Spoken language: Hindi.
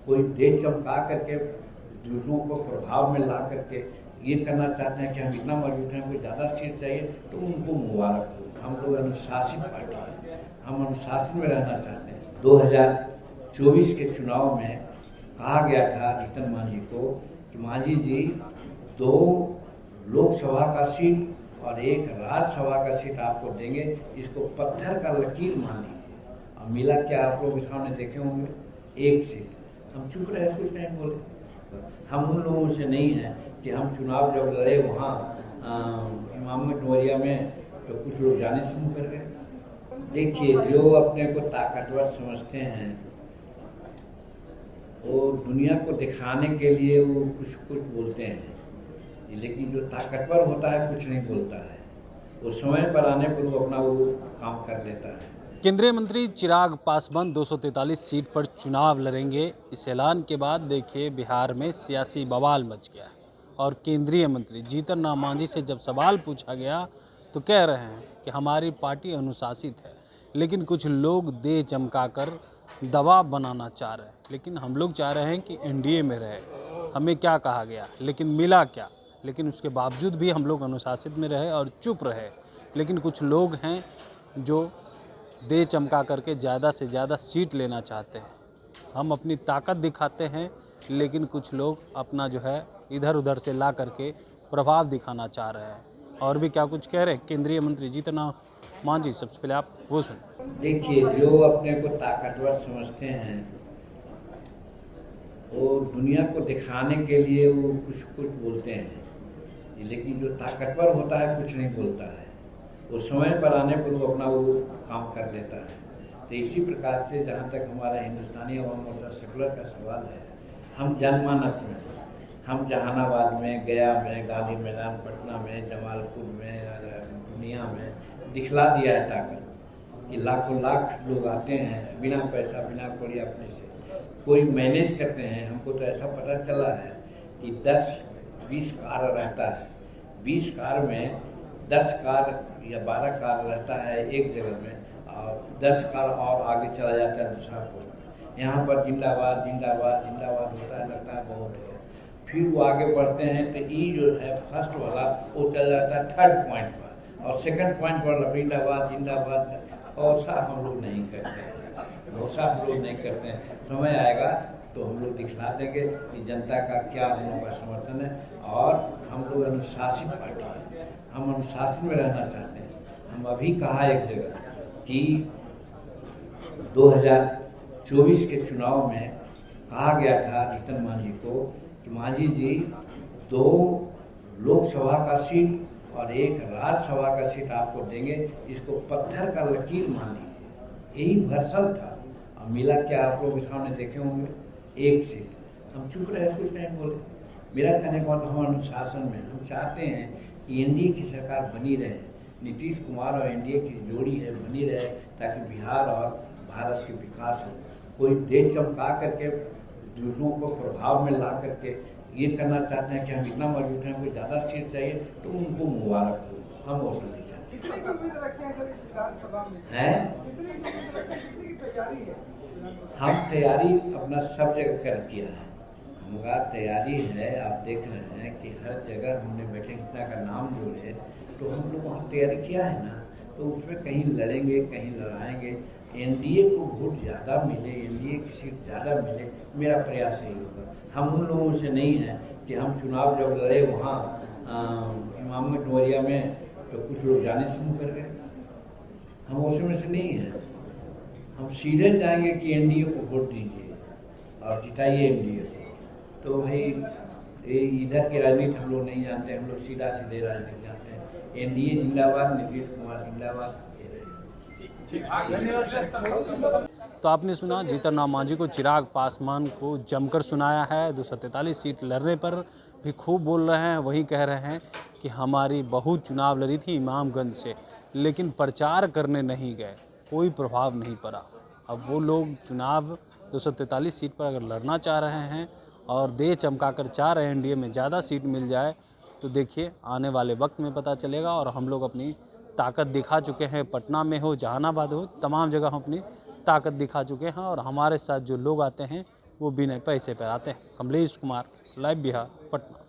कोई देश चमका करके दूसरों को प्रभाव में ला करके ये करना चाहते हैं कि हम इतना मजबूत हैं, कोई ज़्यादा सीट चाहिए तो उनको मुबारक हो। हम लोग अनुशासित पार्टी हैं, हम अनुशासन में रहना चाहते हैं। 2024 के चुनाव में कहा गया था जीतन मांझी को कि मांझी जी 2 लोकसभा का सीट और 1 राज्यसभा का सीट आपको देंगे, इसको पत्थर का लकीर मान लीजिए। और मिला क्या, आप लोग के सामने देखे होंगे, 1 सीट। हम चुप रहे, कुछ नहीं बोले। हम उन लोगों से नहीं हैं कि हम चुनाव जब लड़े वहाँ इमाम डोरिया में तो कुछ लोग जाने से मुँह कर गए। देखिए, जो अपने को ताकतवर समझते हैं वो दुनिया को दिखाने के लिए वो कुछ कुछ बोलते हैं, लेकिन जो ताकतवर होता है कुछ नहीं बोलता है। वो समय पर आने पर वो अपना वो काम कर लेता है। केंद्रीय मंत्री चिराग पासवान 243 सीट पर चुनाव लड़ेंगे। इस ऐलान के बाद देखिए बिहार में सियासी बवाल मच गया और केंद्रीय मंत्री जीतन राम मांझी से जब सवाल पूछा गया तो कह रहे हैं कि हमारी पार्टी अनुशासित है, लेकिन कुछ लोग दे चमकाकर दबाव बनाना चाह रहे हैं। लेकिन हम लोग चाह रहे हैं कि एनडीए में रहे। हमें क्या कहा गया, लेकिन मिला क्या? लेकिन उसके बावजूद भी हम लोग अनुशासित में रहे और चुप रहे। लेकिन कुछ लोग हैं जो दे चमका करके ज़्यादा से ज़्यादा सीट लेना चाहते हैं। हम अपनी ताकत दिखाते हैं, लेकिन कुछ लोग अपना जो है इधर उधर से ला करके प्रभाव दिखाना चाह रहे हैं। और भी क्या कुछ कह रहे हैं केंद्रीय मंत्री जीतन राम मांझी, सबसे पहले आप वो सुन। देखिए, जो अपने को ताकतवर समझते हैं वो दुनिया को दिखाने के लिए वो कुछ कुछ बोलते हैं, लेकिन जो ताकतवर होता है कुछ नहीं बोलता है। वो समय पर आने पर वो अपना वो काम कर लेता है। तो इसी प्रकार से जहाँ तक हमारा हिंदुस्तानी अवाम मोर्चा सेकुलर का सवाल है, हम जनमानस में, हम जहानाबाद में, गया में, गांधी मैदान, पटना में, जमालपुर में, दुनिया में दिखला दिया है ताकत कि लाखों लाख लोग आते हैं बिना पैसा बिना कौड़ी अपने से कोई मैनेज करते हैं। हमको तो ऐसा पता चला है कि 10-20 कार रहता है, 20 कार में 10 कार या 12 कार रहता है एक जगह में, और 10 कार और आगे चला जाता है दूसरा पोस्ट में। यहाँ पर जिंदाबाद जिंदाबाद जिंदाबाद होता है, लगता है बहुत है। फिर वो आगे बढ़ते हैं तो ई जो है फर्स्ट वाला वो चला जाता है 3rd पॉइंट पर, और 2nd पॉइंट पर जिंदाबाद जिंदाबाद। ऐसा हम लोग नहीं करते हैं, भरोसा हम लोग नहीं करते हैं। समय आएगा तो हम लोग दिखला देंगे कि जनता का क्या हम लोगों का समर्थन है। और हम लोग अनुशासित पार्टी हैं, हम अनुशासन में रहना चाहते हैं। हम अभी कहा एक जगह कि 2024 के चुनाव में कहा गया था जीतन मांझी को कि मांझी जी 2 लोकसभा का सीट और 1 राज्यसभा का सीट आपको देंगे, इसको पत्थर का लकीर मान लीजिए। यही भरसल था। और मिला क्या, आप लोग के सामने देखे होंगे, 1 सीट। हम चुप रहे, कुछ नहीं बोले। मेरा कहने का मतलब हम अनुशासन में, हम चाहते हैं कि एनडीए की सरकार बनी रहे, नीतीश कुमार और एनडीए की जोड़ी है बनी रहे, ताकि बिहार और भारत के विकास हो। कोई देश चमका करके दूसरों को प्रभाव में ला करके ये करना चाहते हैं कि हम इतना मजबूत हैं, कोई ज़्यादा सीट चाहिए तो उनको मुबारक हो। हम वो नहीं चाहते हैं। हम तैयारी अपना सब जगह कर किया है, हमारा तैयारी है। आप देख रहे हैं कि हर जगह हमने बैठे घटना का नाम जोड़े, तो हम लोग वहाँ तैयारी किया है ना, तो उसमें कहीं लड़ेंगे, कहीं लड़ाएंगे। एनडीए को वोट ज़्यादा मिले, एनडीए की सीट ज़्यादा मिले, मेरा प्रयास यही होगा। हम उन लोगों से नहीं हैं कि हम चुनाव जब लड़े वहाँ इमाम डोरिया में तो कुछ लोग जाने से मुँह कर गए। हम उसमें से नहीं हैं। हम सीधे जाएंगे कि एनडीए को वोट दीजिए और जिताइए एनडीए को। तो भाई इधर की राजनीति हम लोग नहीं जानते, हम लोग सीधा सीधे राजनीति जानते हैं। एनडीए जिंदाबाद, नीतीश कुमार जिंदाबाद। तो आपने सुना जीतन राम मांझी को चिराग पासवान को जमकर सुनाया है। 243 सीट लड़ने पर भी खूब बोल रहे हैं। वहीं कह रहे हैं कि हमारी बहू चुनाव लड़ी थी इमामगंज से, लेकिन प्रचार करने नहीं गए, कोई प्रभाव नहीं पड़ा। अब वो लोग चुनाव 243 सीट पर अगर लड़ना चाह रहे हैं और दे चमका कर चाह रहे हैं एनडीए में ज़्यादा सीट मिल जाए, तो देखिए आने वाले वक्त में पता चलेगा। और हम लोग अपनी ताकत दिखा चुके हैं, पटना में हो, जहानाबाद हो, तमाम जगह हम अपनी ताकत दिखा चुके हैं। और हमारे साथ जो लोग आते हैं वो बिना पैसे पर आते हैं। कमलेश कुमार, लाइव बिहार, पटना।